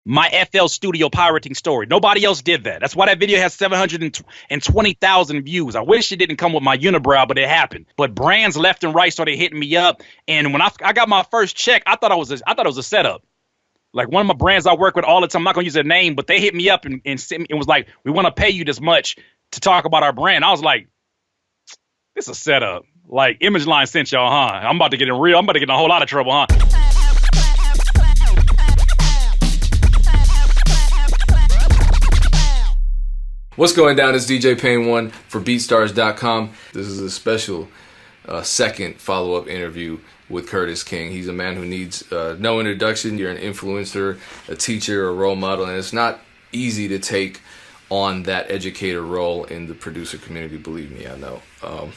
my FL Studio pirating story. Nobody else did that. That's why that video has 720,000 views. I wish it didn't come with my unibrow, but it happened. But brands left and right started hitting me up, and when I got my first check, I thought it was a setup. Like one of my brands I work with all the time, I'm not gonna use their name, but they hit me up and sent me, it was like, we want to pay you this much to talk about our brand. I was like, this is a setup. Like, Image Line sent y'all, huh? I'm about to get in a whole lot of trouble, huh? What's going down? It's DJ Payne 1 for Beatstars.com. This is a special second follow-up interview with Curtis King. He's a man who needs no introduction. You're an influencer, a teacher, a role model, and it's not easy to take on that educator role in the producer community. Believe me, I know.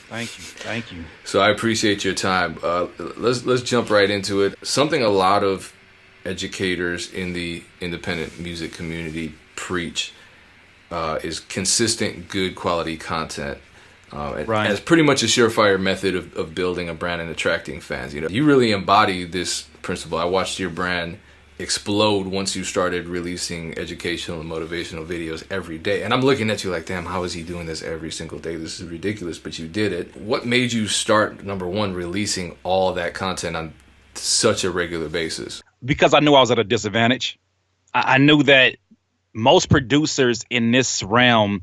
Thank you. So I appreciate your time. Let's jump right into it. Something a lot of educators in the independent music community preach is consistent, good quality content. Right. As pretty much a surefire method of building a brand and attracting fans. You know, you really embody this principle. I watched your brand explode once you started releasing educational and motivational videos every day. And I'm looking at you like, damn, how is he doing this every single day? This is ridiculous, but you did it. What made you start, number one, releasing all that content on such a regular basis? Because I knew I was at a disadvantage. I knew that most producers in this realm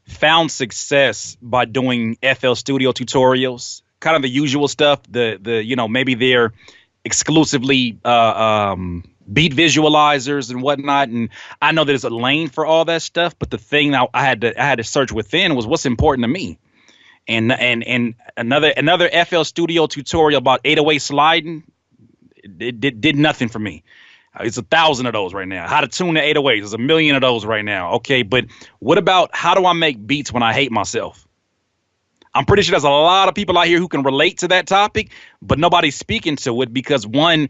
found success by doing FL Studio tutorials, kind of the usual stuff. Maybe they're exclusively beat visualizers and whatnot. And I know there's a lane for all that stuff, but the thing I had to search within was what's important to me. And another FL Studio tutorial about 808 sliding, it did nothing for me. It's 1,000 of those right now. How to tune the 808s. There's 1 million of those right now. Okay, but what about how do I make beats when I hate myself? I'm pretty sure there's a lot of people out here who can relate to that topic, but nobody's speaking to it because one,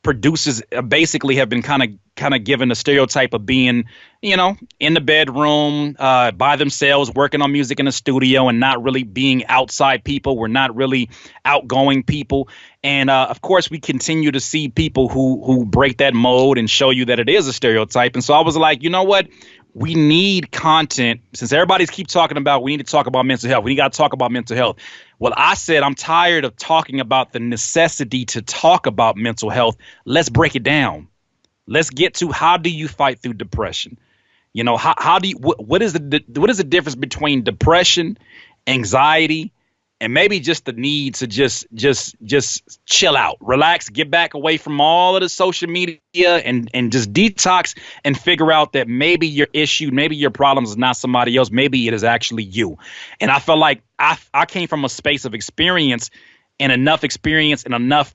producers basically have been kind of given a stereotype of being, in the bedroom by themselves, working on music in the studio and not really being outside people. We're not really outgoing people. And of course, we continue to see people who break that mold and show you that it is a stereotype. And so I was like, you know what? We need content. Since everybody's keep talking about, we need to talk about mental health. We got to talk about mental health. Well, I said, I'm tired of talking about the necessity to talk about mental health. Let's break it down. Let's get to how do you fight through depression? How do you, what is the difference between depression, anxiety, and maybe just the need to just chill out, relax, get back away from all of the social media and just detox and figure out that maybe your issue, maybe your problem is not somebody else. Maybe it is actually you. And I felt like I came from a space of experience and enough,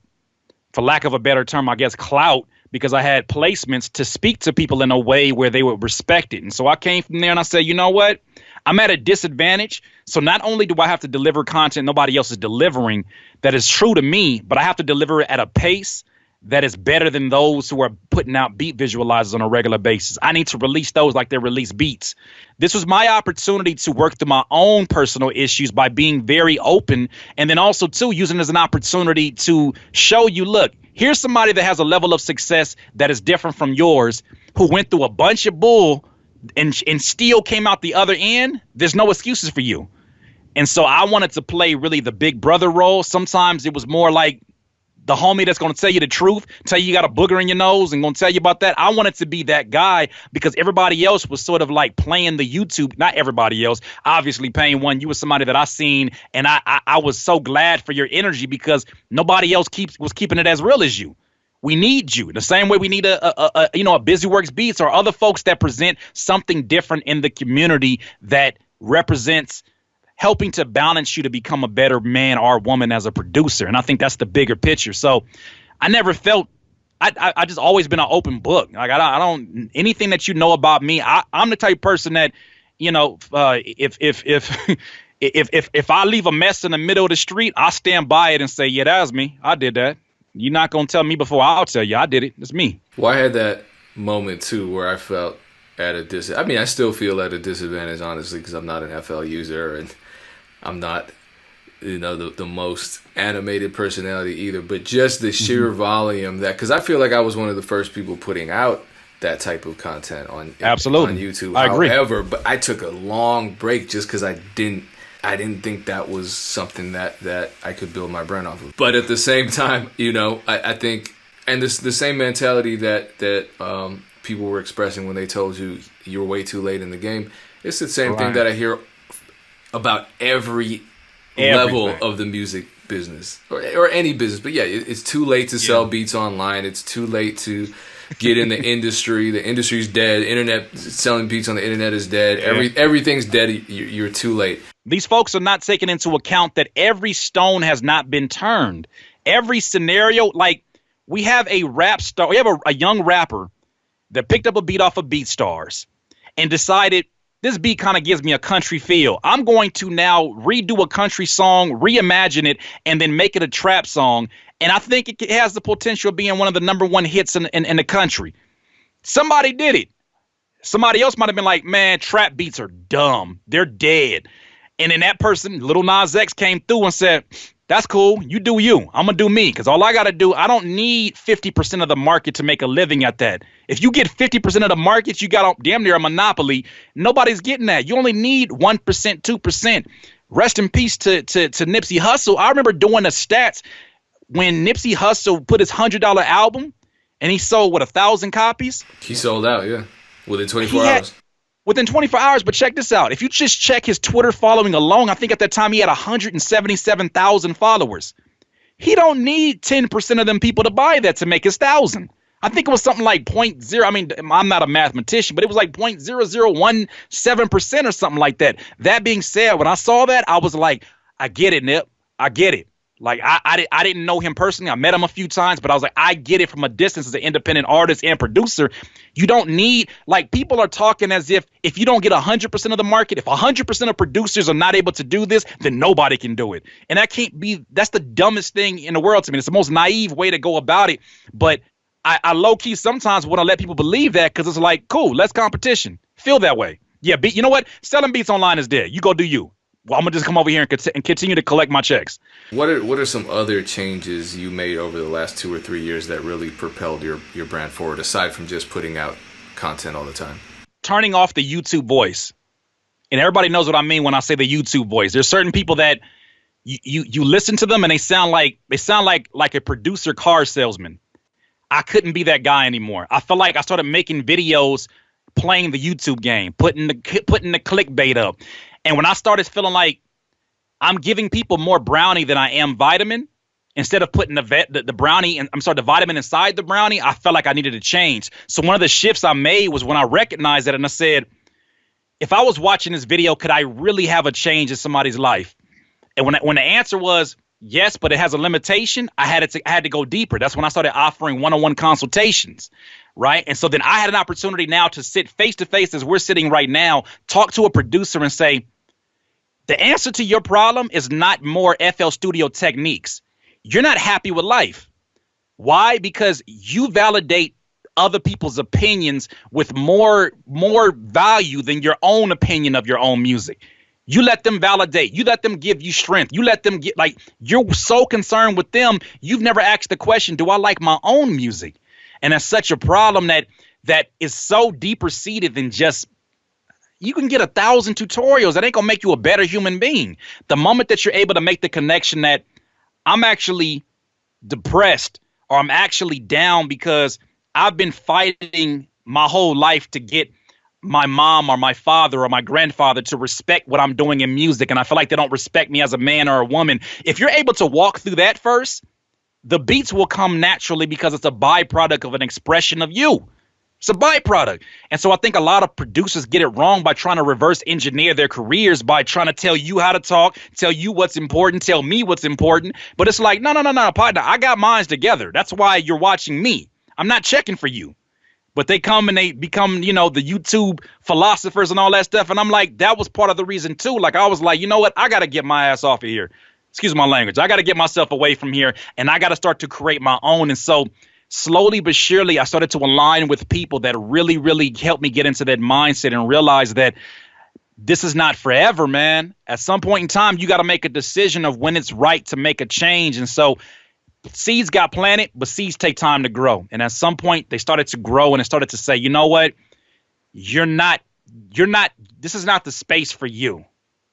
for lack of a better term, I guess, clout, because I had placements to speak to people in a way where they would respect it. And so I came from there and I said, you know what? I'm at a disadvantage. So not only do I have to deliver content nobody else is delivering that is true to me, but I have to deliver it at a pace that is better than those who are putting out beat visualizers on a regular basis. I need to release those like they release beats. This was my opportunity to work through my own personal issues by being very open. And then also, too, using it as an opportunity to show you, look, here's somebody that has a level of success that is different from yours, who went through a bunch of bull and still came out the other end. There's no excuses for you. And so I wanted to play really the big brother role. Sometimes it was more like the homie that's going to tell you the truth, tell you got a booger in your nose and going to tell you about that. I wanted to be that guy because everybody else was sort of like playing the YouTube. Not everybody else. Obviously, Payne 1, you were somebody that I seen, and I was so glad for your energy because nobody else was keeping it as real as you. We need you the same way we need a Busy Works Beats or other folks that present something different in the community that represents helping to balance you to become a better man or woman as a producer. And I think that's the bigger picture. So I never felt I just always been an open book. Like I don't anything that you know about me. I'm the type of person that, if I leave a mess in the middle of the street, I stand by it and say, yeah, that was me. I did that. You're not going to tell me before I'll tell you. I did it. It's me. Well, I had that moment, too, where I felt at a disadvantage. I mean, I still feel at a disadvantage, honestly, because I'm not an FL user and I'm not, the most animated personality either. But just the sheer volume that, because I feel like I was one of the first people putting out that type of content on Absolutely. on YouTube. I agree. However, but I took a long break just because I didn't think that was something that I could build my brand off of. But at the same time, you know, I think, and this the same mentality that people were expressing when they told you were way too late in the game. It's the same thing that I hear about every level of the music business or any business. But yeah, it's too late to sell beats online. It's too late to get in the industry. The industry's dead. Internet selling beats on the internet is dead. Everything's dead. You're too late. These folks are not taking into account that every stone has not been turned. Every scenario, like we have a rap star, we have a young rapper that picked up a beat off of Beatstars and decided, this beat kind of gives me a country feel. I'm going to now redo a country song, reimagine it, and then make it a trap song. And I think it has the potential of being one of the #1 hits in the country. Somebody did it. Somebody else might have been like, man, trap beats are dumb. They're dead. And then that person, Lil Nas X, came through and said, that's cool. You do you. I'm going to do me, because all I got to do, I don't need 50% of the market to make a living at that. If you get 50% of the market, you got damn near a monopoly. Nobody's getting that. You only need 1%, 2%. Rest in peace to Nipsey Hussle. I remember doing the stats when Nipsey Hussle put his $100 album and he sold, 1,000 copies? He sold out, yeah, within 24 hours. Within 24 hours, but check this out. If you just check his Twitter following alone, I think at that time he had 177,000 followers. He don't need 10% of them people to buy that to make his 1,000. I think it was something like 0.0. I mean, I'm not a mathematician, but it was like 0.0017% or something like that. That being said, when I saw that, I was like, I get it, Nip. I get it. Like, I didn't know him personally. I met him a few times, but I was like, I get it from a distance as an independent artist and producer. You don't need, like, people are talking as if you don't get 100% of the market, if 100% of producers are not able to do this, then nobody can do it. And that can't be, that's the dumbest thing in the world to me. It's the most naive way to go about it. But I low-key sometimes want to let people believe that, because it's like, cool, less competition. Feel that way. Yeah, you know what? Selling beats online is dead. You go do you. Well, I'm going to just come over here and continue to collect my checks. What are some other changes you made over the last 2 or 3 years that really propelled your brand forward, aside from just putting out content all the time? Turning off the YouTube voice. And everybody knows what I mean when I say the YouTube voice. There's certain people that you listen to them and they sound like a producer car salesman. I couldn't be that guy anymore. I felt like I started making videos playing the YouTube game, putting the clickbait up. And when I started feeling like I'm giving people more brownie than I am vitamin, instead of putting the vitamin inside the brownie, I felt like I needed to change. So one of the shifts I made was when I recognized that, and I said, if I was watching this video, could I really have a change in somebody's life? And when the answer was yes, but it has a limitation, I had to go deeper. That's when I started offering one-on-one consultations. Right. And so then I had an opportunity now to sit face to face as we're sitting right now, talk to a producer and say, the answer to your problem is not more FL Studio techniques. You're not happy with life. Why? Because you validate other people's opinions with more value than your own opinion of your own music. You let them validate. You let them give you strength. You let them you're so concerned with them. You've never asked the question, do I like my own music? And that's such a problem that is so deeper seated than just, you can get 1,000 tutorials. That ain't gonna make you a better human being. The moment that you're able to make the connection that I'm actually depressed or I'm actually down because I've been fighting my whole life to get my mom or my father or my grandfather to respect what I'm doing in music, and I feel like they don't respect me as a man or a woman. If you're able to walk through that first, the beats will come naturally because it's a byproduct of an expression of you. It's a byproduct. And so I think a lot of producers get it wrong by trying to reverse engineer their careers by trying to tell you how to talk, tell you what's important, tell me what's important. But it's like, no, partner, I got mines together. That's why you're watching me. I'm not checking for you. But they come and they become, the YouTube philosophers and all that stuff. And I'm like, that was part of the reason too. Like, I was like, you know what? I got to get my ass off of here. Excuse my language. I got to get myself away from here, and I got to start to create my own. And so slowly but surely, I started to align with people that really, really helped me get into that mindset and realize that this is not forever, man. At some point in time, you got to make a decision of when it's right to make a change. And so seeds got planted, but seeds take time to grow. And at some point, they started to grow and it started to say, you know what? You're not, this is not the space for you,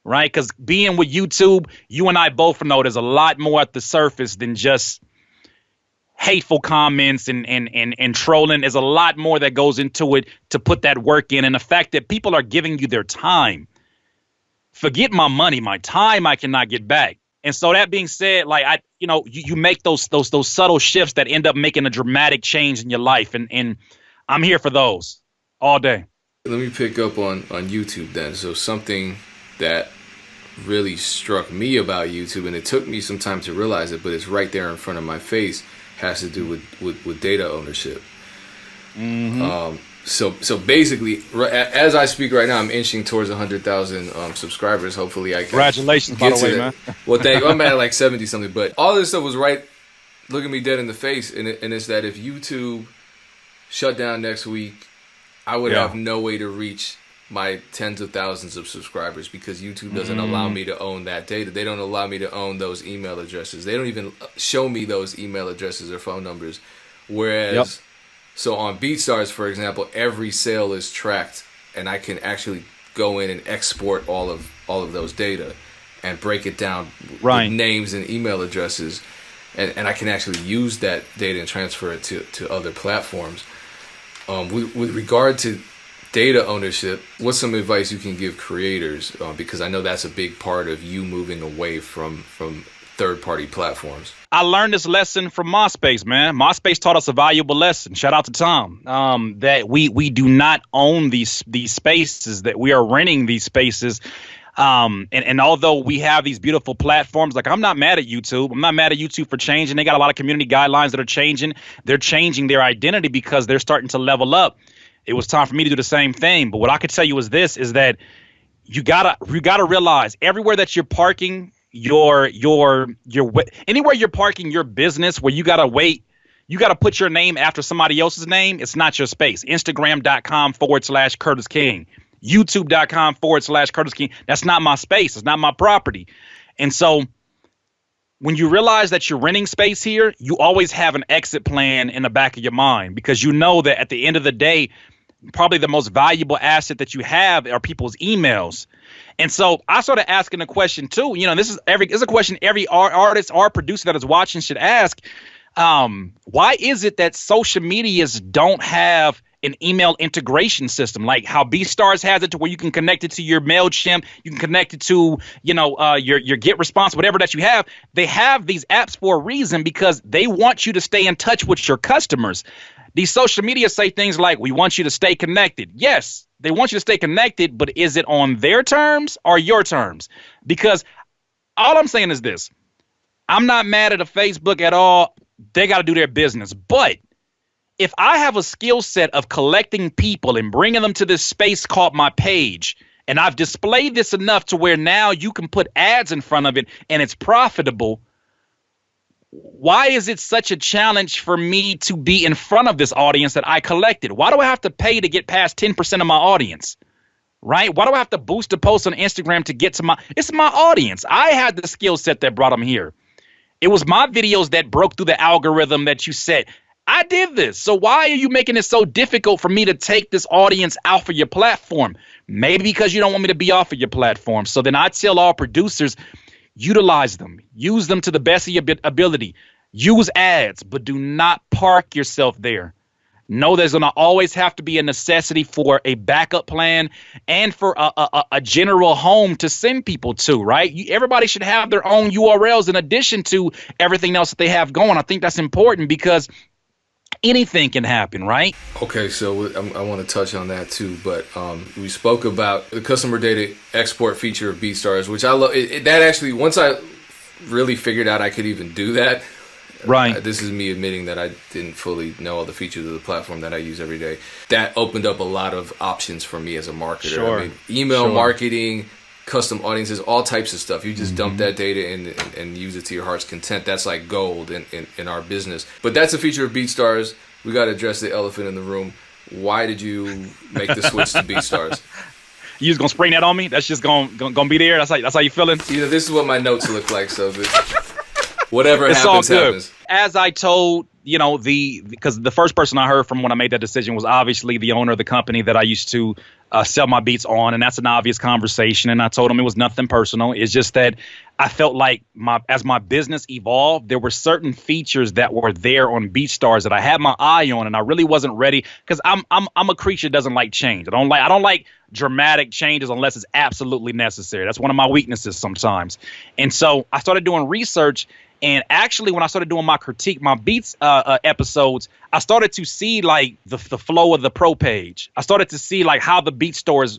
right? Because being with YouTube, you and I both know there's a lot more at the surface than just hateful comments and trolling. There's a lot more that goes into it to put that work in. And the fact that people are giving you their time, forget my money, my time I cannot get back. And so that being said, like you make those subtle shifts that end up making a dramatic change in your life. And I'm here for those all day. Let me pick up on YouTube then. So something that really struck me about YouTube, and it took me some time to realize it, but it's right there in front of my face, has to do with data ownership. Mm-hmm. So basically, as I speak right now, I'm inching towards 100,000 subscribers. Hopefully, I can. Congratulations, by the way, man. Well, thank you. I'm at like 70 something, but all this stuff was right, looking me dead in the face, and it's that if YouTube shut down next week, I would have no way to reach my tens of thousands of subscribers because YouTube doesn't allow me to own that data. They don't allow me to own those email addresses. They don't even show me those email addresses or phone numbers. Whereas, so on Beatstars, for example, every sale is tracked, and I can actually go in and export all of those data and break it down with names and email addresses, and I can actually use that data and transfer it to other platforms. With regard to data ownership, what's some advice you can give creators? Because I know that's a big part of you moving away from third-party platforms. I learned this lesson from MySpace, man. MySpace taught us a valuable lesson. Shout out to Tom. That we do not own these spaces, that we are renting these spaces. And although we have these beautiful platforms, like I'm not mad at YouTube. I'm not mad at YouTube for changing. They got a lot of community guidelines that are changing. They're changing their identity because they're starting to level up. It was time for me to do the same thing. But what I could tell you is that you gotta realize everywhere that you're parking your anywhere you're parking your business where you gotta put your name after somebody else's name, it's not your space. Instagram.com/Curtis King. YouTube.com/Curtis King. That's not my space. It's not my property. And so when you realize that you're renting space here, you always have an exit plan in the back of your mind because you know that at the end of the day, probably the most valuable asset that you have are people's emails. And so I started asking a question too. This is a question every artist or producer that is watching should ask. Why is it that social medias don't have an email integration system like how Beatstars has it, to where you can connect it to your MailChimp, you can connect it to, your Get Response, whatever that you have. They have these apps for a reason because they want you to stay in touch with your customers. These social media say things like, we want you to stay connected. Yes, they want you to stay connected, but is it on their terms or your terms? Because all I'm saying is this. I'm not mad at a Facebook at all. They got to do their business. But if I have a skill set of collecting people and bringing them to this space called my page, and I've displayed this enough to where now you can put ads in front of it and it's profitable, why is it such a challenge for me to be in front of this audience that I collected? Why do I have to pay to get past 10% of my audience? Right? Why do I have to boost a post on Instagram to get to it's my audience. I had the skill set that brought them here. It was my videos that broke through the algorithm that you set. I did this. So why are you making it so difficult for me to take this audience off of your platform? Maybe because you don't want me to be off of your platform. So then I tell all producers, utilize them. Use them to the best of your ability. Use ads, but do not park yourself there. Know there's going to always have to be a necessity for a backup plan and for a general home to send people to, right? Everybody should have their own URLs in addition to everything else that they have going. I think that's important because anything can happen, right? Okay, so I want to touch on that too, but we spoke about the customer data export feature of Beatstars, which I love. That actually, once I really figured out I could even do that, right? This is me admitting that I didn't fully know all the features of the platform that I use every day. That opened up a lot of options for me as a marketer. Sure. I mean, email marketing, custom audiences, all types of stuff. You just dump that data in and use it to your heart's content. That's like gold in our business. But that's a feature of Beatstars. We got to address the elephant in the room. Why did you make the switch to Beatstars? You just gonna spring that on me? That's just gonna be there. That's how you feeling? This is what my notes look like. So Whatever It's all happens, good. happens. As I told, because the first person I heard from when I made that decision was obviously the owner of the company that I used to sell my beats on, and that's an obvious conversation. And I told him it was nothing personal. It's just that I felt like as my business evolved, there were certain features that were there on Beatstars that I had my eye on, and I really wasn't ready because I'm a creature that doesn't like change. I don't like dramatic changes unless it's absolutely necessary. That's one of my weaknesses sometimes. And so I started doing research. And actually, when I started doing my Beats episodes, I started to see like the flow of the pro page. I started to see like how the Beatstars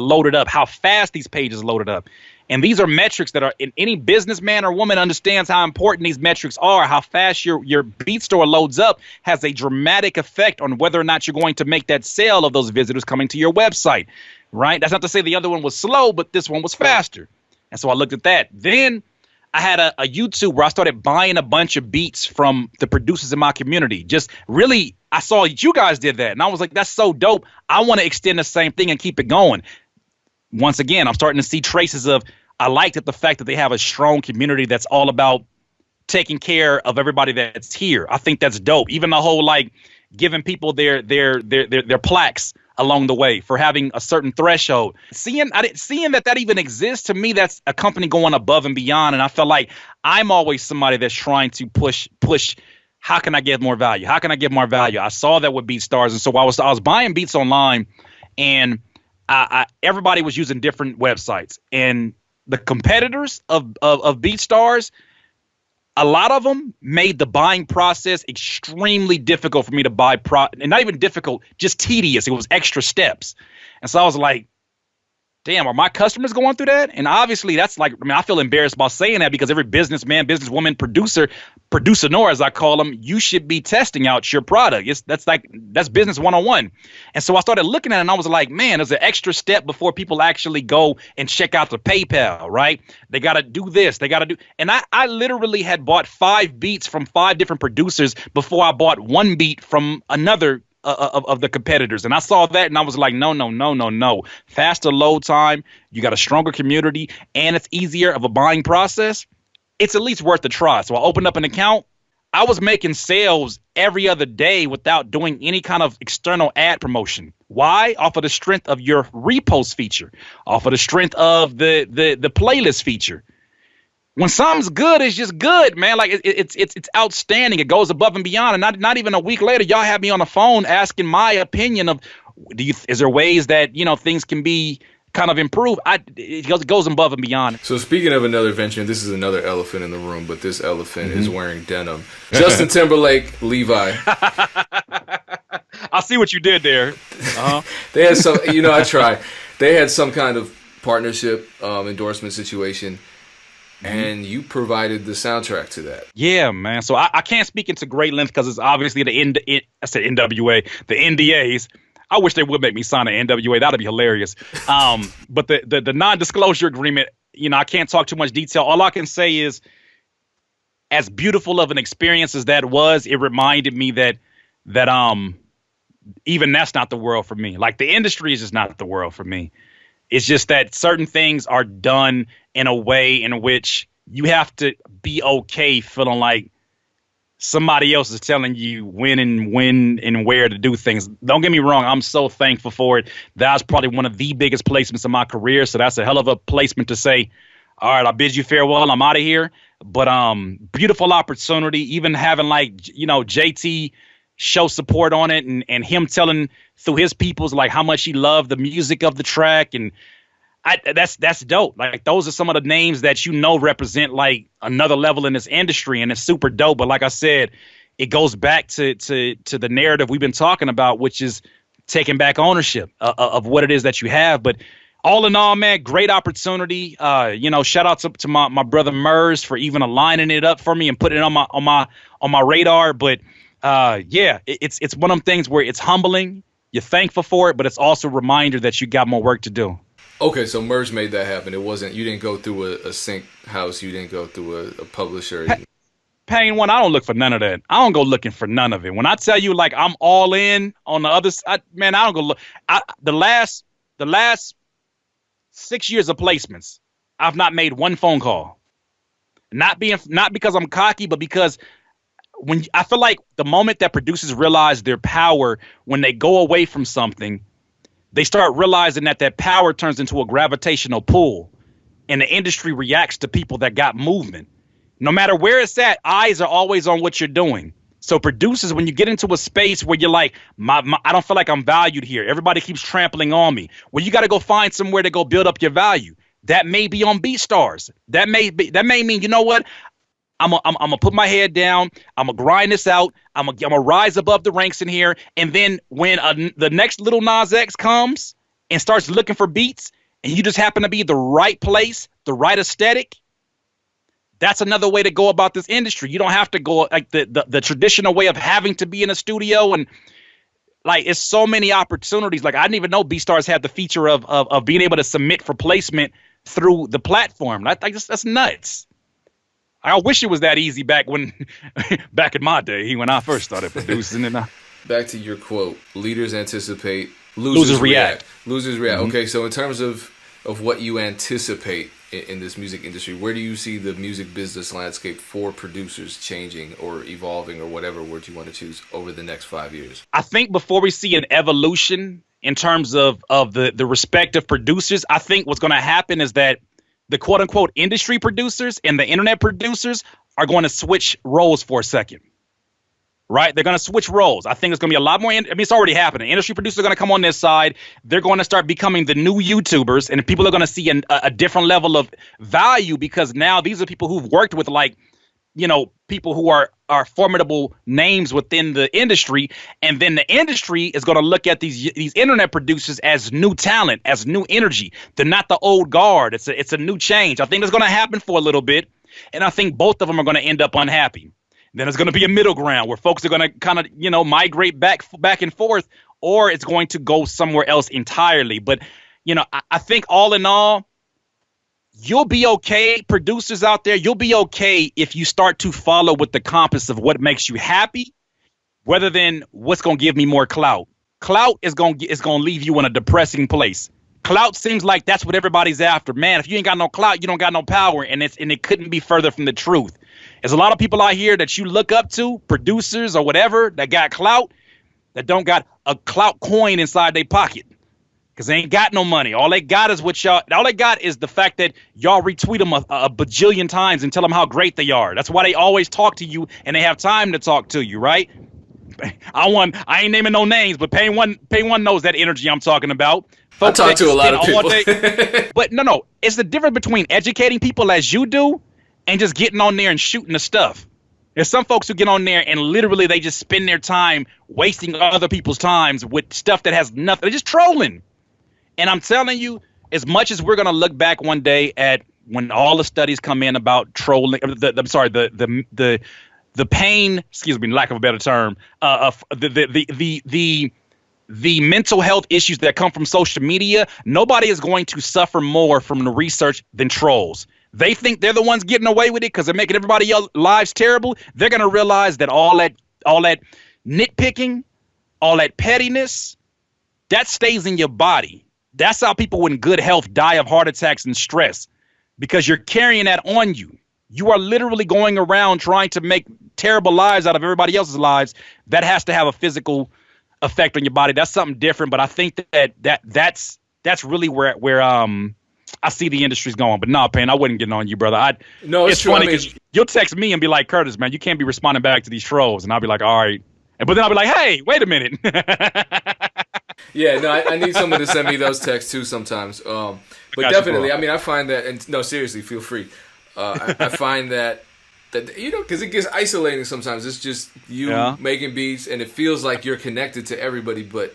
loaded up, how fast these pages loaded up. And these are metrics that are in any businessman or woman understands how important these metrics are. How fast your Beatstore loads up has a dramatic effect on whether or not you're going to make that sale of those visitors coming to your website. Right? That's not to say the other one was slow, but this one was faster. And so I looked at that. Then I had a YouTube where I started buying a bunch of beats from the producers in my community. Just really, I saw you guys did that. And I was like, that's so dope. I want to extend the same thing and keep it going. Once again, I'm starting to see traces of, I liked it, the fact that they have a strong community that's all about taking care of everybody that's here. I think that's dope. Even the whole like giving people their plaques along the way for having a certain threshold. Seeing that even exists, to me, that's a company going above and beyond. And I feel like I'm always somebody that's trying to push. How can I get more value? How can I get more value? I saw that with Beatstars, and so I was buying beats online, and everybody was using different websites, and the competitors of Beatstars, a lot of them made the buying process extremely difficult for me to buy and not even difficult, just tedious. It was extra steps. And so I was like, damn, are my customers going through that? And obviously that's like, I mean, I feel embarrassed about saying that because every businessman, businesswoman, producer-nor, as I call them, you should be testing out your product. That's business 101. And so I started looking at it and I was like, man, there's an extra step before people actually go and check out the PayPal, right? They got to do this. They got to do. And I literally had bought 5 beats from 5 different producers before I bought 1 beat from another of the competitors. And I saw that and I was like, no. Faster load time. You got a stronger community and it's easier of a buying process. It's at least worth a try. So I opened up an account. I was making sales every other day without doing any kind of external ad promotion. Why? Off of the strength of your repost feature, off of the strength of the playlist feature. When something's good, it's just good, man. Like it's outstanding. It goes above and beyond. And not even a week later, y'all have me on the phone asking my opinion of, is there ways that things can be kind of improved? It goes above and beyond. So speaking of another venture, this is another elephant in the room, but this elephant is wearing denim. Justin Timberlake, Levi. I see what you did there. Uh-huh. They had some, I try. They had some kind of partnership, endorsement situation. And you provided the soundtrack to that. Yeah, man. So I can't speak into great length because it's obviously I said NWA, the NDAs. I wish they would make me sign an NWA. That'd be hilarious. But the non-disclosure agreement, I can't talk too much detail. All I can say is, as beautiful of an experience as that was, it reminded me that even that's not the world for me. Like the industry is just not the world for me. It's just that certain things are done in a way in which you have to be okay feeling like somebody else is telling you when and where to do things. Don't get me wrong. I'm so thankful for it. That was probably one of the biggest placements in my career. So that's a hell of a placement to say, all right, I bid you farewell. I'm out of here. But beautiful opportunity, even having JT show support on it and him telling through his people's like how much he loved the music of the track. And that's dope. Like those are some of the names that represent like another level in this industry, and it's super dope. But like I said, it goes back to the narrative we've been talking about, which is taking back ownership of what it is that you have. But all in all, man, great opportunity. Shout out to my brother Murs for even aligning it up for me and putting it on my radar. But it's one of them things where it's humbling. You're thankful for it, but it's also a reminder that you got more work to do. Okay, so Merge made that happen. It wasn't, you didn't go through a sync house. You didn't go through a publisher. Paying one, I don't look for none of that. I don't go looking for none of it. When I tell you, like, I'm all in on the other side, man, I don't go look. The last 6 years of placements, I've not made one phone call. Not because I'm cocky, but because when I feel like the moment that producers realize their power, when they go away from something, they start realizing that power turns into a gravitational pull, and the industry reacts to people that got movement. No matter where it's at, eyes are always on what you're doing. So producers, when you get into a space where you're like, I don't feel like I'm valued here. Everybody keeps trampling on me. Well, you got to go find somewhere to go build up your value. That may be on Beatstars. That may mean, you know what? I'm gonna put my head down. I'm gonna grind this out. I'm gonna rise above the ranks in here. And then when the next little Nas X comes and starts looking for beats, and you just happen to be the right place, the right aesthetic, that's another way to go about this industry. You don't have to go like the traditional way of having to be in a studio, and like it's so many opportunities. Like I didn't even know Beatstars had the feature of being able to submit for placement through the platform. That's nuts. I wish it was that easy back in my day when I first started producing. And back to your quote: leaders anticipate, losers react. Losers react. Mm-hmm. Okay, so in terms of what you anticipate in this music industry, where do you see the music business landscape for producers changing or evolving, or whatever word you want to choose, over the next 5 years? I think before we see an evolution in terms of the respective producers, I think what's going to happen is that the quote unquote industry producers and the internet producers are going to switch roles for a second. Right? They're going to switch roles. I think it's going to be a lot more. It's already happening. Industry producers are going to come on this side. They're going to start becoming the new YouTubers, and people are going to see a different level of value, because now these are people who've worked with, like, you know, people who are formidable names within the industry. And then the industry is going to look at these internet producers as new talent, as new energy. They're not the old guard. It's a new change. I think that's going to happen for a little bit. And I think both of them are going to end up unhappy. Then there's going to be a middle ground where folks are going to kind of, you know, migrate back and forth, or it's going to go somewhere else entirely. But, you know, I think all in all, you'll be okay, producers out there. You'll be okay if you start to follow with the compass of what makes you happy, rather than what's going to give me more clout. Clout is going to leave you in a depressing place. Clout seems like that's what everybody's after. Man, if you ain't got no clout, you don't got no power, and it couldn't be further from the truth. There's a lot of people out here that you look up to, producers or whatever, that got clout, that don't got a clout coin inside their pocket, because they ain't got no money. All they got is all they got is the fact that y'all retweet them a bajillion times and tell them how great they are. That's why they always talk to you, and they have time to talk to you, right? I ain't naming no names, but Pay One knows that energy I'm talking about. Folks, I talk to a lot of people. But no, it's the difference between educating people as you do and just getting on there and shooting the stuff. There's some folks who get on there and literally they just spend their time wasting other people's times with stuff that has nothing. They're just trolling. And I'm telling you, as much as we're going to look back one day at when all the studies come in about trolling, the pain, excuse me, lack of a better term, of the mental health issues that come from social media, nobody is going to suffer more from the research than trolls. They think they're the ones getting away with it because they're making everybody else's lives terrible. They're going to realize that all that nitpicking, all that pettiness, that stays in your body. That's how people in good health die of heart attacks and stress, because you're carrying that on you. You are literally going around trying to make terrible lives out of everybody else's lives. That has to have a physical effect on your body. That's something different. But I think that's really where I see the industry's going. But no, Payne, I wouldn't get on you, brother. No, it's true. Funny because you'll text me and be like, Curtis, man, you can't be responding back to these trolls. And I'll be like, all right. But then I'll be like, hey, wait a minute. Yeah, no, I need someone to send me those texts too sometimes. But definitely, I mean, I find that, and no, seriously, feel free. I find that you know, because it gets isolating sometimes. It's just you making beats, and it feels like you're connected to everybody, but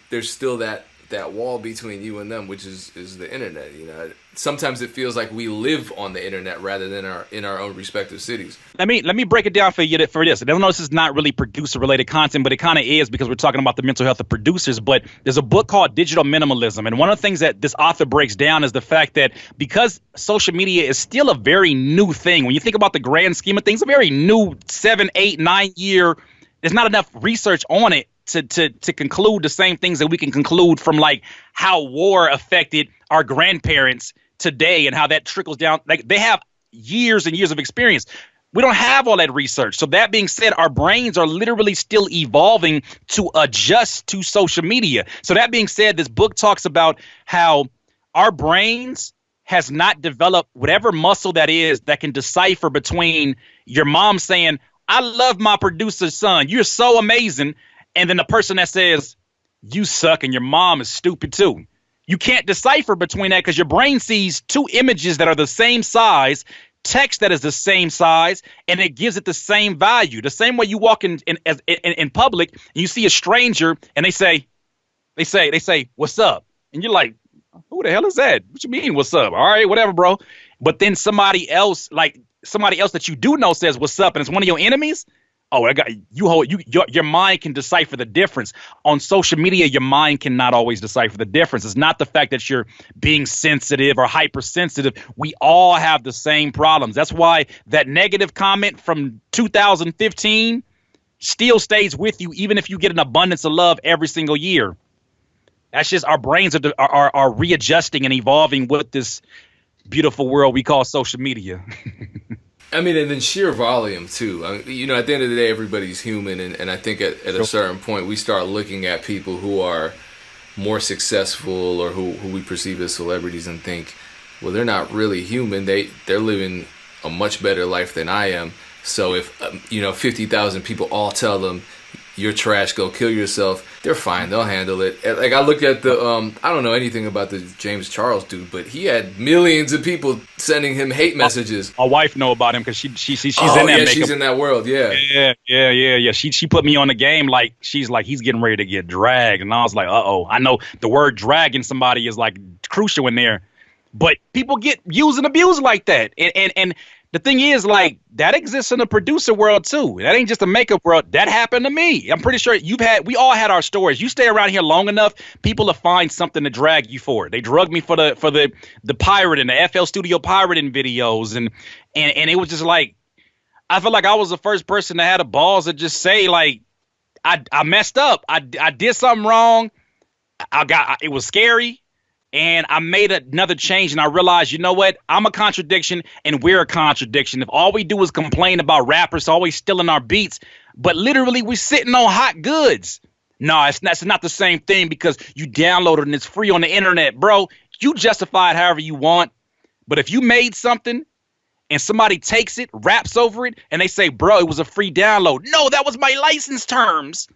there's still that wall between you and them, which is the internet. You know, sometimes it feels like we live on the internet rather than in our own respective cities. Let me break it down for you for this. I don't know, this is not really producer related content, but it kind of is, because we're talking about the mental health of producers. But there's a book called Digital Minimalism, and one of the things that this author breaks down is the fact that because social media is still a very new thing, when you think about the grand scheme of things, a very new 7, 8, 9 year, there's not enough research on it to conclude the same things that we can conclude from like how war affected our grandparents today and how that trickles down. Like they have years and years of experience. We don't have all that research. So that being said, our brains are literally still evolving to adjust to social media. So that being said, this book talks about how our brains has not developed whatever muscle that is that can decipher between your mom saying, I love my producer's son, you're so amazing, and then the person that says, you suck and your mom is stupid too. You can't decipher between that because your brain sees two images that are the same size, text that is the same size, and it gives it the same value. The same way you walk in public and you see a stranger and they say, what's up? And you're like, who the hell is that? What you mean, what's up? All right, whatever, bro. But then somebody else that you do know says what's up, and it's one of your enemies. Oh, your mind can decipher the difference. On social media, your mind cannot always decipher the difference. It's not the fact that you're being sensitive or hypersensitive. We all have the same problems. That's why that negative comment from 2015 still stays with you, even if you get an abundance of love every single year. That's just our brains are readjusting and evolving with this beautiful world we call social media. I mean, and then sheer volume too. I mean, at the end of the day, everybody's human, and I think at a certain point we start looking at people who are more successful or who we perceive as celebrities and think, well, they're not really human. They're living a much better life than I am. So if 50,000 people all tell them, you're trash, go kill yourself, they're fine, they'll handle it. Like, I look at the I don't know anything about the James Charles dude, but he had millions of people sending him hate messages. My wife know about him because she's in that. She's in that world. Yeah. She put me on the game. Like, she's like, he's getting ready to get dragged, and I was like, I know the word dragging somebody is like crucial in there, but people get used and abused like that, and the thing is, like, that exists in the producer world too. That ain't just a makeup world. That happened to me. I'm pretty sure we all had our stories. You stay around here long enough, people will find something to drag you for. They drugged me for the pirating, the FL Studio pirating videos, and it was just like, I feel like I was the first person that had the balls to just say, like, I messed up. I did something wrong. It was scary. And I made another change, and I realized, you know what? I'm a contradiction, and we're a contradiction. If all we do is complain about rappers always stealing our beats, but literally we're sitting on hot goods. No, it's not the same thing because you download it and it's free on the internet, bro. You justify it however you want. But if you made something and somebody takes it, raps over it, and they say, bro, it was a free download. No, that was my license terms.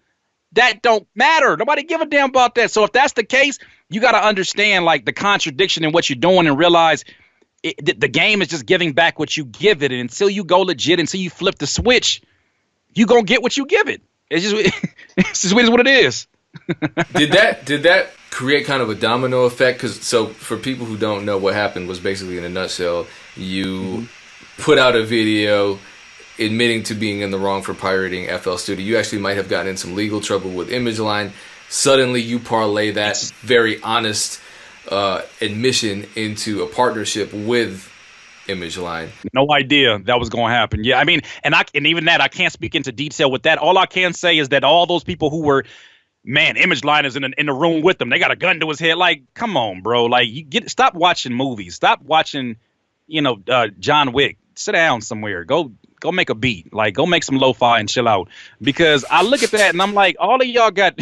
That don't matter. Nobody give a damn about that. So if that's the case, you got to understand, like, the contradiction in what you're doing and realize the game is just giving back what you give it. And until you go legit, until you flip the switch, you going to get what you give it. It's just what it is. Did that create kind of a domino effect? Because so for people who don't know, what happened was basically, in a nutshell, you put out a video admitting to being in the wrong for pirating FL Studio. You actually might have gotten in some legal trouble with Image Line. Suddenly you parlay that very honest admission into a partnership with Image Line. No idea that was going to happen. Yeah, I mean, and even that, I can't speak into detail with that. All I can say is that all those people who were, man, Image Line is in the room with them. They got a gun to his head. Like, come on, bro. Like, stop watching movies. Stop watching, John Wick. Sit down somewhere. Go make a beat. Like, go make some lo-fi and chill out. Because I look at that and I'm like, all of y'all got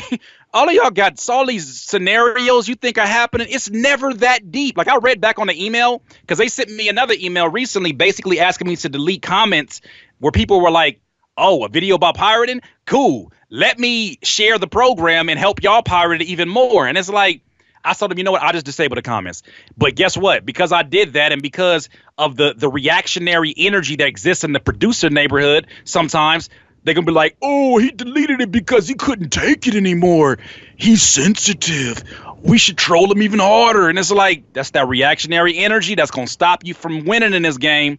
all these scenarios you think are happening. It's never that deep. Like, I read back on the email because they sent me another email recently basically asking me to delete comments where people were like, oh, a video about pirating? Cool. Let me share the program and help y'all pirate it even more. And it's like, I told them, you know what? I'll just disable the comments. But guess what? Because I did that, and because of the reactionary energy that exists in the producer neighborhood, sometimes they're going to be like, oh, he deleted it because he couldn't take it anymore. He's sensitive. We should troll him even harder. And it's like, that's that reactionary energy that's going to stop you from winning in this game.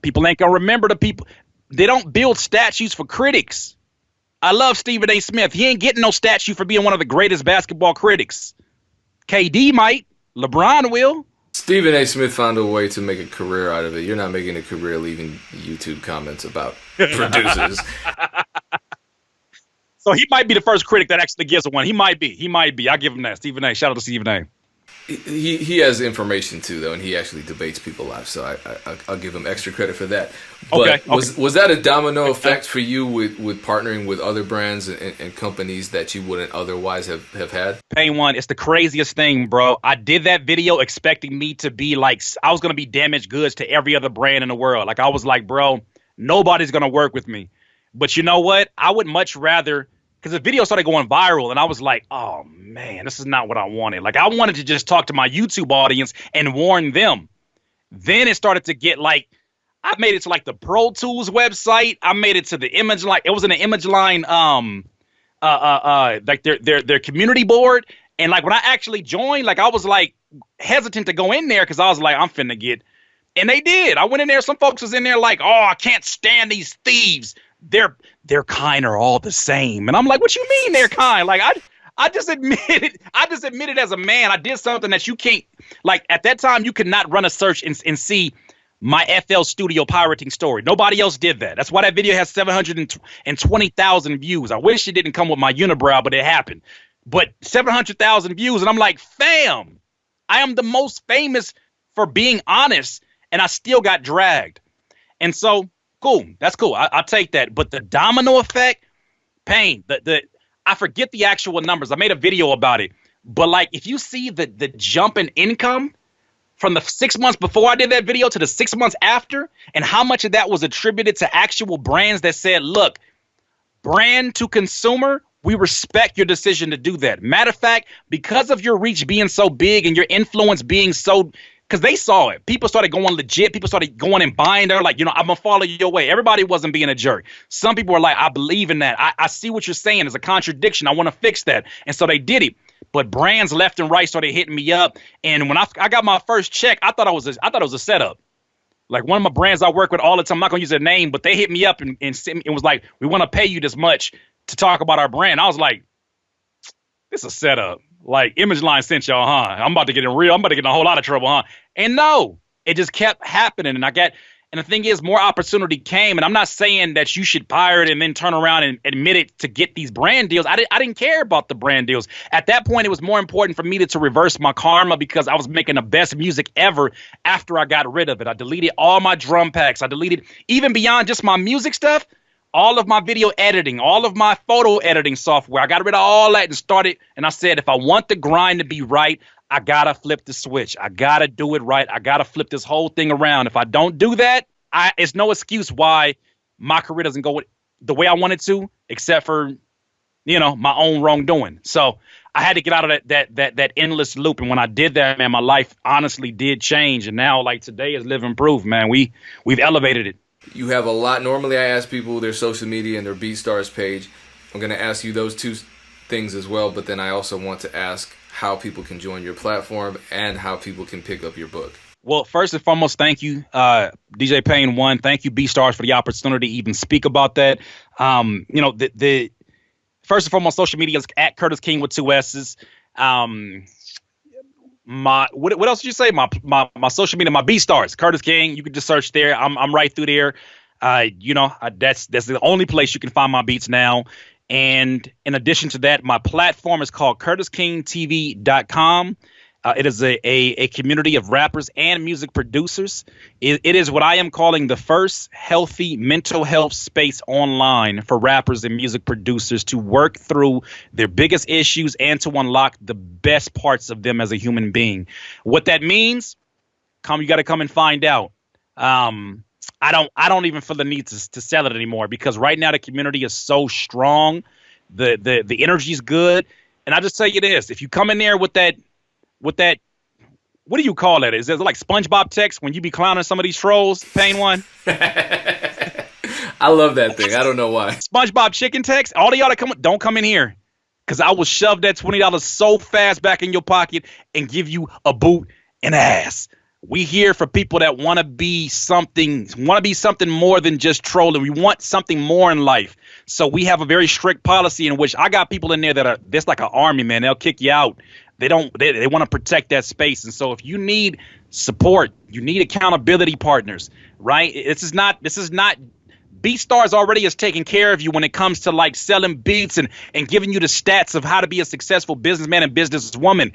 People ain't going to remember the people. They don't build statues for critics. I love Stephen A. Smith. He ain't getting no statue for being one of the greatest basketball critics. KD might. LeBron will. Stephen A. Smith found a way to make a career out of it. You're not making a career leaving YouTube comments about producers. So he might be the first critic that actually gives one. He might be. I'll give him that. Stephen A. Shout out to Stephen A. He has information too, though, and he actually debates people live. So I'll give him extra credit for that. Okay. But was that a domino effect for you with partnering with other brands and companies that you wouldn't otherwise have had? Payne One, it's the craziest thing, bro. I did that video expecting me to be like, I was gonna be damaged goods to every other brand in the world. Like I was like, bro, nobody's gonna work with me. But you know what? I would much rather, because the video started going viral and I was like, oh man, this is not what I wanted. Like I wanted to just talk to my YouTube audience and warn them. Then it started to get like, I made it to like the Pro Tools website. I made it to the Image Line. It was in the Image Line, like their community board. And like when I actually joined, like I was like hesitant to go in there because I was like, I'm finna get. And they did. I went in there. Some folks was in there like, oh, I can't stand these thieves. They're kind are all the same. And I'm like, what you mean they're kind? Like I just admitted as a man, I did something that you can't, like at that time you could not run a search and see my FL Studio pirating story. Nobody else did that. That's why that video has 720,000 views. I wish it didn't come with my unibrow, but it happened. But 700,000 views. And I'm like, fam, I am the most famous for being honest. And I still got dragged. And so, cool. That's cool. I'll take that. But the domino effect, Payne, I forget the actual numbers. I made a video about it. But like, if you see the jump in income from the 6 months before I did that video to the 6 months after, and how much of that was attributed to actual brands that said, look, brand to consumer, we respect your decision to do that. Matter of fact, because of your reach being so big and your influence being so, because they saw it. People started going legit. People started going and buying. They're like, I'm going to follow your way. Everybody wasn't being a jerk. Some people were like, I believe in that. I see what you're saying. There's a contradiction. I want to fix that. And so they did it. But brands left and right started hitting me up. And when I got my first check, I thought it was a setup. Like one of my brands I work with all the time, I'm not going to use their name, but they hit me up and sent me, it was like, we want to pay you this much to talk about our brand. I was like, this is a setup. Like Image Line sent y'all, huh? I'm about to get in a whole lot of trouble, huh? And no, it just kept happening. And the thing is, more opportunity came. And I'm not saying that you should pirate and then turn around and admit it to get these brand deals. I didn't care about the brand deals. At that point, it was more important for me to reverse my karma because I was making the best music ever after I got rid of it. I deleted all my drum packs. I deleted, even beyond just my music stuff, all of my video editing, all of my photo editing software. I got rid of all that and started. And I said, if I want the grind to be right, I got to flip the switch. I got to do it right. I got to flip this whole thing around. If I don't do that, it's no excuse why my career doesn't go the way I want it to, except for, my own wrongdoing. So I had to get out of that endless loop. And when I did that, man, my life honestly did change. And now, like, today is living proof, man. We've elevated it. You have a lot. Normally, I ask people their social media and their Beatstars page. I'm going to ask you those two things as well, but then I also want to ask how people can join your platform and how people can pick up your book. Well, first and foremost, thank you, DJ Payne One. Thank you, Beatstars, for the opportunity to even speak about that. The first and foremost, social media is at Curtis King with 2 S's. What else did you say? My social media, my Beatstars, Curtis King. You can just search there. I'm right through there. That's the only place you can find my beats now. And in addition to that, my platform is called CurtisKingTV.com. It is a community of rappers and music producers. It is what I am calling the first healthy mental health space online for rappers and music producers to work through their biggest issues and to unlock the best parts of them as a human being. What that means, you got to come and find out. I don't even feel the need to sell it anymore because right now the community is so strong. The energy is good. And I just tell you this, if you come in there with that, what do you call that? Is it like SpongeBob text when you be clowning some of these trolls, Payne One? I love that thing. I don't know why. SpongeBob chicken text. All of y'all that don't come in here because I will shove that $20 so fast back in your pocket and give you a boot and ass. We here for people that want to be something more than just trolling. We want something more in life. So we have a very strict policy in which I got people in there that's like an army, man. They'll kick you out. They want to protect that space. And so if you need support, you need accountability partners, right? This is not Beatstars already is taking care of you when it comes to like selling beats and giving you the stats of how to be a successful businessman and businesswoman,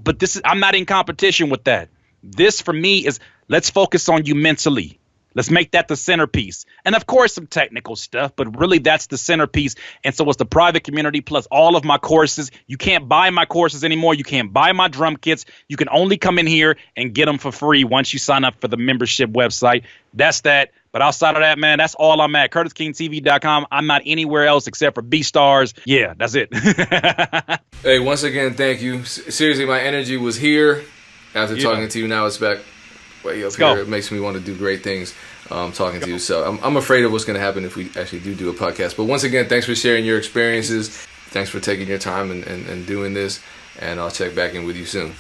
but I'm not in competition with that. This for me is, let's focus on you mentally. Let's make that the centerpiece. And of course, some technical stuff, but really that's the centerpiece. And so it's the private community plus all of my courses. You can't buy my courses anymore. You can't buy my drum kits. You can only come in here and get them for free once you sign up for the membership website. That's that. But outside of that, man, that's all I'm at. CurtisKingTV.com. I'm not anywhere else except for Beatstars. Yeah, that's it. Hey, once again, thank you. Seriously, my energy was here after talking to you. Now it's back way up here. It makes me want to do great things talking to you. So I'm afraid of what's going to happen if we actually do a podcast. But once again, thanks for sharing your experiences. Thanks for taking your time and doing this. And I'll check back in with you soon.